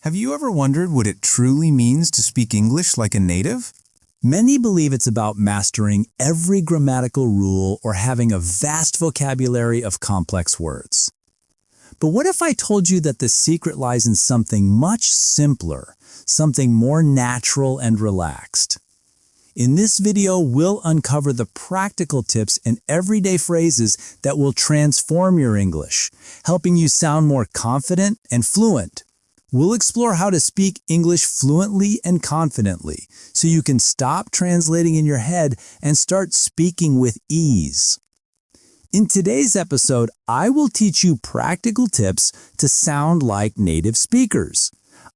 Have you ever wondered what it truly means to speak English like a native? Many believe it's about mastering every grammatical rule or having a vast vocabulary of complex words. But what if I told you that the secret lies in something much simpler, something more natural and relaxed? In this video, we'll uncover the practical tips and everyday phrases that will transform your English, helping you sound more confident and fluent. We'll explore how to speak English fluently and confidently, so you can stop translating in your head and start speaking with ease. In today's episode, I will teach you practical tips to sound like native speakers.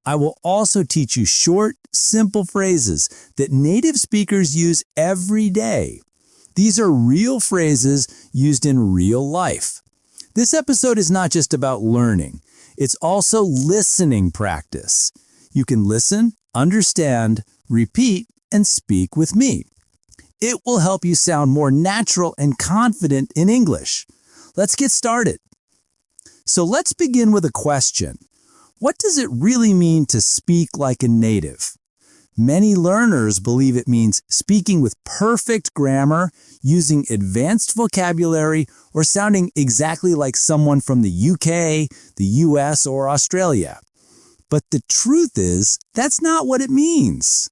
I will also teach you short, simple phrases that native speakers use every day. These are real phrases used in real life. This episode is not just about learning. It's also listening practice. You can listen, understand, repeat, and speak with me. It will help you sound more natural and confident in English. Let's get started. So let's begin with a question. What does it really mean to speak like a native? Many learners believe it means speaking with perfect grammar, using advanced vocabulary, or sounding exactly like someone from the UK, the US, or Australia. But the truth is, that's not what it means.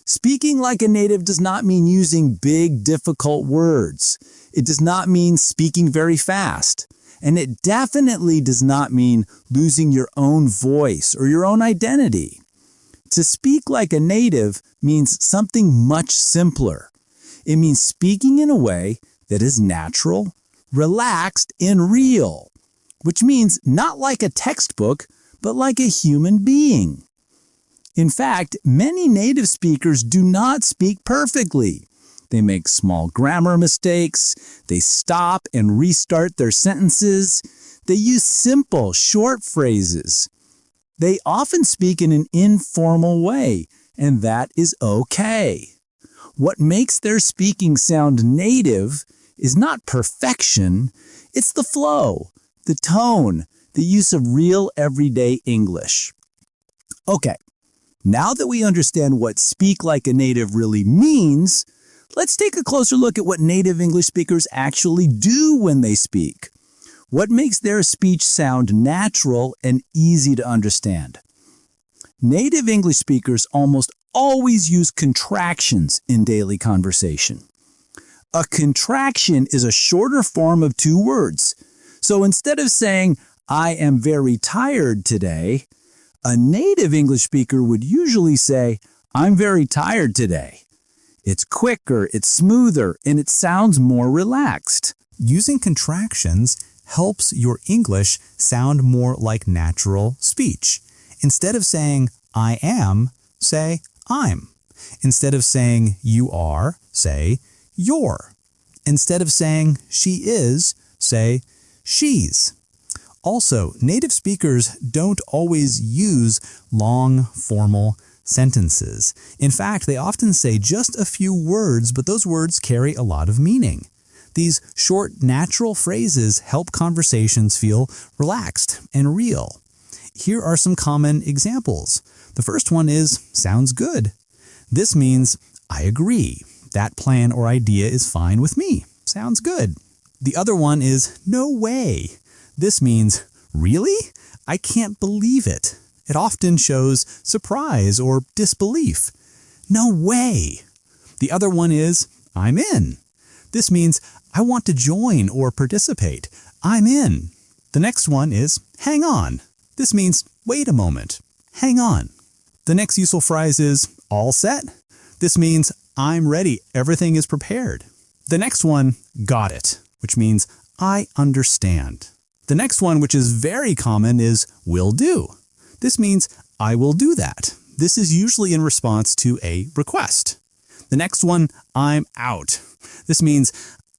Speaking like a native does not mean using big, difficult words. It does not mean speaking very fast. And it definitely does not mean losing your own voice or your own identity. To speak like a native means something much simpler. It means speaking in a way that is natural, relaxed, and real, which means not like a textbook, but like a human being. In fact, many native speakers do not speak perfectly. They make small grammar mistakes, they stop and restart their sentences, they use simple, short phrases. They often speak in an informal way, and that is okay. What makes their speaking sound native is not perfection, it's the flow, the tone, the use of real everyday English. Okay, now that we understand what speak like a native really means, let's take a closer look at what native English speakers actually do when they speak. What makes their speech sound natural and easy to understand? Native English speakers almost always use contractions in daily conversation. A contraction is a shorter form of two words. So instead of saying, "I am very tired today," a native English speaker would usually say, "I'm very tired today." It's quicker, it's smoother, and it sounds more relaxed. Using contractions helps your English sound more like natural speech. Instead of saying, "I am," say, "I'm." Instead of saying, "You are," say, "You're." Instead of saying, "She is," say, "She's." Also, native speakers don't always use long, formal sentences. In fact, they often say just a few words, but those words carry a lot of meaning. These short, natural phrases help conversations feel relaxed and real. Here are some common examples. The first one is, "Sounds good." This means, "I agree. That plan or idea is fine with me. Sounds good." The other one is, "No way." This means, "Really? I can't believe it." It often shows surprise or disbelief. "No way." The other one is, "I'm in." This means, "I want to join or participate. I'm in." The next one is, "Hang on." This means, "Wait a moment. Hang on." The next useful phrase is, "All set." This means, "I'm ready. Everything is prepared." The next one, "Got it," which means, "I understand." The next one, which is very common, is "will do." This means, "I will do that." This is usually in response to a request. The next one, "I'm out." This means,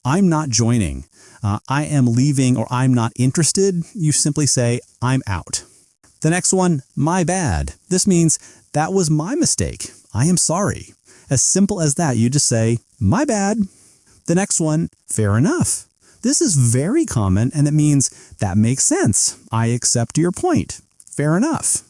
"I'm not joining. I am leaving," or "I'm not interested." You simply say, "I'm out." The next one, "My bad." This means, "That was my mistake. I am sorry." As simple as that, you just say, "My bad." The next one, "Fair enough." This is very common, and it means, "That makes sense. I accept your point. Fair enough."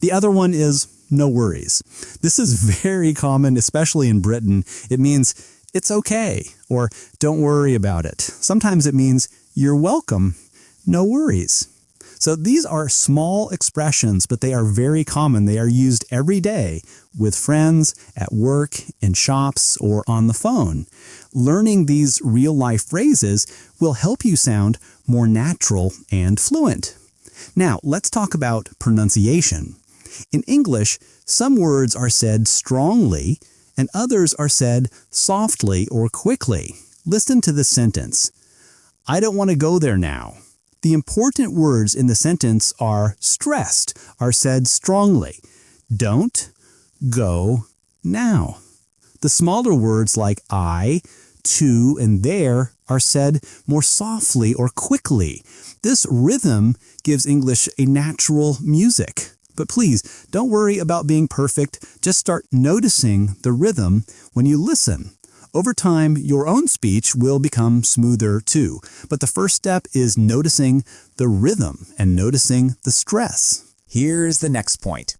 The other one is no worries. This is very common, especially in Britain. It means it's okay or don't worry about it. Sometimes it means you're welcome, no worries. So these are small expressions, but they are very common. They are used every day with friends, at work, in shops, or on the phone. Learning these real-life phrases will help you sound more natural and fluent. Now, let's talk about pronunciation. In English, some words are said strongly and others are said softly or quickly. Listen to this sentence. I don't want to go there now. The important words in the sentence are stressed, are said strongly. Don't go now. The smaller words like I, to, and there are said more softly or quickly. This rhythm gives English a natural music. But please, don't worry about being perfect. Just start noticing the rhythm when you listen. Over time, your own speech will become smoother too. But the first step is noticing the rhythm and noticing the stress. Here's the next point.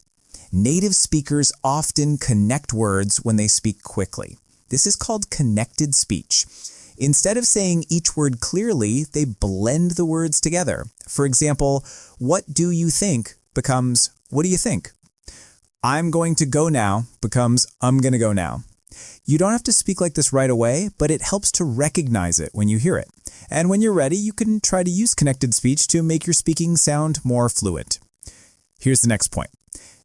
Native speakers often connect words when they speak quickly. This is called connected speech. Instead of saying each word clearly, they blend the words together. For example, what do you think becomes what do you think? I'm going to go now becomes I'm going to go now. You don't have to speak like this right away, but it helps to recognize it when you hear it. And when you're ready, you can try to use connected speech to make your speaking sound more fluent. Here's the next point.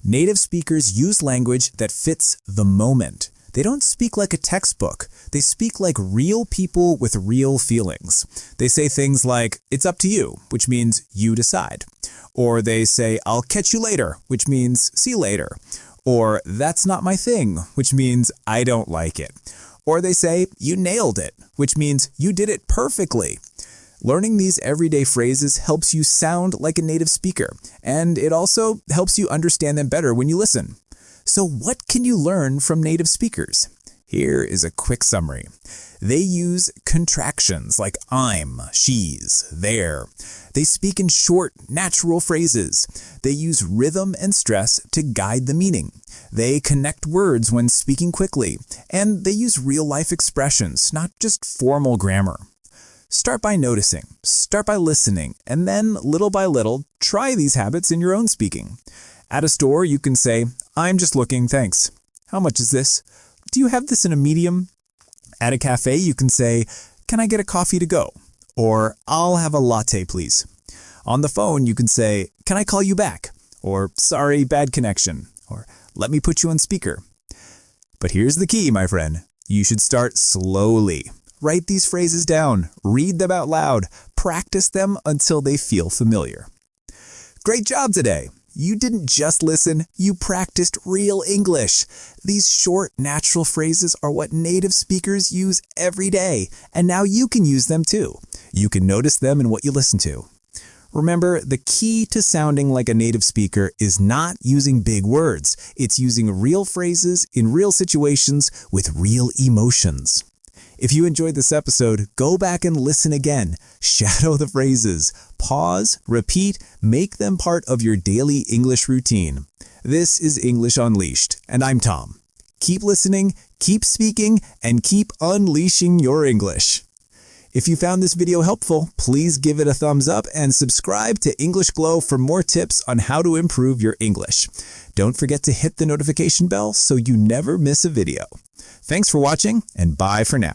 Native speakers use language that fits the moment. They don't speak like a textbook. They speak like real people with real feelings. They say things like, it's up to you, which means you decide. Or they say, I'll catch you later, which means see you later. Or that's not my thing, which means I don't like it. Or they say, you nailed it, which means you did it perfectly. Learning these everyday phrases helps you sound like a native speaker, and it also helps you understand them better when you listen. So what can you learn from native speakers? Here is a quick summary. They use contractions like I'm, she's, there. They speak in short, natural phrases. They use rhythm and stress to guide the meaning. They connect words when speaking quickly, and they use real-life expressions, not just formal grammar. Start by noticing, start by listening, and then, little by little, try these habits in your own speaking. At a store, you can say, I'm just looking, thanks. How much is this? Do you have this in a medium? At a cafe, you can say, can I get a coffee to go? Or I'll have a latte, please. On the phone, you can say, can I call you back? Or sorry, bad connection. Or let me put you on speaker. But here's the key, my friend. You should start slowly. Write these phrases down, read them out loud, practice them until they feel familiar. Great job today! You didn't just listen, you practiced real English. These short, natural phrases are what native speakers use every day, and now you can use them too. You can notice them in what you listen to. Remember, the key to sounding like a native speaker is not using big words. It's using real phrases in real situations with real emotions. If you enjoyed this episode, go back and listen again. Shadow the phrases. Pause, repeat, make them part of your daily English routine. This is English Unleashed, and I'm Tom. Keep listening, keep speaking, and keep unleashing your English. If you found this video helpful, please give it a thumbs up and subscribe to English Glow for more tips on how to improve your English. Don't forget to hit the notification bell so you never miss a video. Thanks for watching, and bye for now.